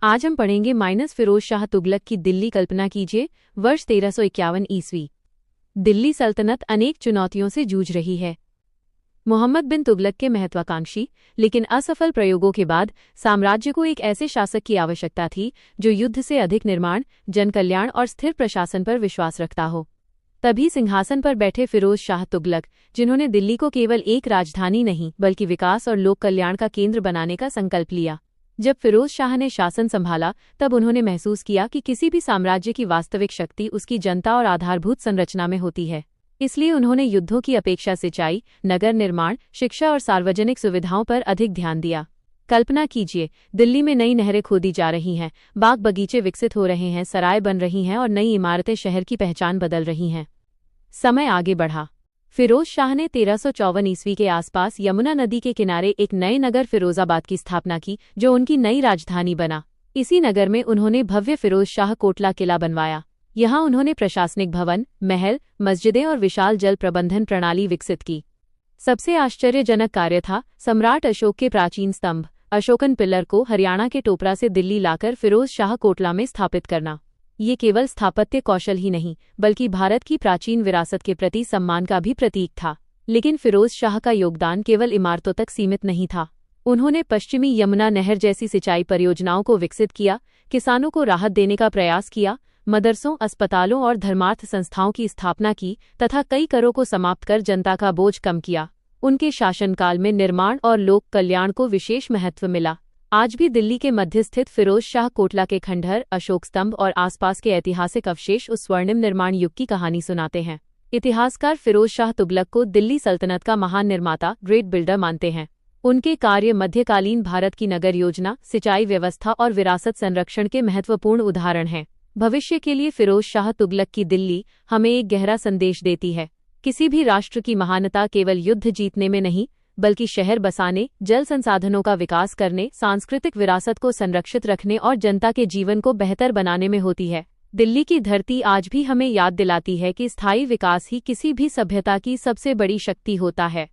आज हम पढ़ेंगे फिरोज शाह तुगलक की दिल्ली। कल्पना कीजिए, वर्ष 1351 ईस्वी। दिल्ली सल्तनत अनेक चुनौतियों से जूझ रही है। मोहम्मद बिन तुगलक के महत्वाकांक्षी लेकिन असफल प्रयोगों के बाद साम्राज्य को एक ऐसे शासक की आवश्यकता थी जो युद्ध से अधिक निर्माण, जनकल्याण और स्थिर प्रशासन पर विश्वास रखता हो। तभी सिंहासन पर बैठे फिरोज शाह तुगलक, जिन्होंने दिल्ली को केवल एक राजधानी नहीं बल्कि विकास और लोक कल्याण का केंद्र बनाने का संकल्प लिया। जब फिरोज शाह ने शासन संभाला तब उन्होंने महसूस किया कि किसी भी साम्राज्य की वास्तविक शक्ति उसकी जनता और आधारभूत संरचना में होती है। इसलिए उन्होंने युद्धों की अपेक्षा सिंचाई, नगर निर्माण, शिक्षा और सार्वजनिक सुविधाओं पर अधिक ध्यान दिया। कल्पना कीजिए, दिल्ली में नई नहरें खोदी जा रही हैं, बाग बगीचे विकसित हो रहे हैं, सराय बन रही हैं और नई इमारतें शहर की पहचान बदल रही हैं। समय आगे बढ़ा। फिरोज शाह ने 1354 ईस्वी के आसपास यमुना नदी के किनारे एक नए नगर फिरोजाबाद की स्थापना की, जो उनकी नई राजधानी बना। इसी नगर में उन्होंने भव्य फिरोज शाह कोटला किला बनवाया। यहाँ उन्होंने प्रशासनिक भवन, महल, मस्जिदें और विशाल जल प्रबंधन प्रणाली विकसित की। सबसे आश्चर्यजनक कार्य था सम्राट अशोक के प्राचीन स्तंभ अशोकन पिलर को हरियाणा के टोपरा से दिल्ली लाकर फिरोज शाह कोटला में स्थापित करना। ये केवल स्थापत्य कौशल ही नहीं बल्कि भारत की प्राचीन विरासत के प्रति सम्मान का भी प्रतीक था। लेकिन फिरोज शाह का योगदान केवल इमारतों तक सीमित नहीं था। उन्होंने पश्चिमी यमुना नहर जैसी सिंचाई परियोजनाओं को विकसित किया, किसानों को राहत देने का प्रयास किया, मदरसों, अस्पतालों और धर्मार्थ संस्थाओं की स्थापना की तथा कई करों को समाप्त कर जनता का बोझ कम किया। उनके शासनकाल में निर्माण और लोक कल्याण को विशेष महत्व मिला। आज भी दिल्ली के मध्य स्थित फिरोज शाह कोटला के खंडहर, अशोक स्तंभ और आसपास के ऐतिहासिक अवशेष उस स्वर्णिम निर्माण युग की कहानी सुनाते हैं। इतिहासकार फिरोज शाह तुगलक को दिल्ली सल्तनत का महान निर्माता, ग्रेट बिल्डर मानते हैं। उनके कार्य मध्यकालीन भारत की नगर योजना, सिंचाई व्यवस्था और विरासत संरक्षण के महत्वपूर्ण उदाहरण हैं। भविष्य के लिए फिरोज शाह तुगलक की दिल्ली हमें एक गहरा संदेश देती है। किसी भी राष्ट्र की महानता केवल युद्ध जीतने में नहीं बल्कि शहर बसाने, जल संसाधनों का विकास करने, सांस्कृतिक विरासत को संरक्षित रखने और जनता के जीवन को बेहतर बनाने में होती है। दिल्ली की धरती आज भी हमें याद दिलाती है कि स्थायी विकास ही किसी भी सभ्यता की सबसे बड़ी शक्ति होता है।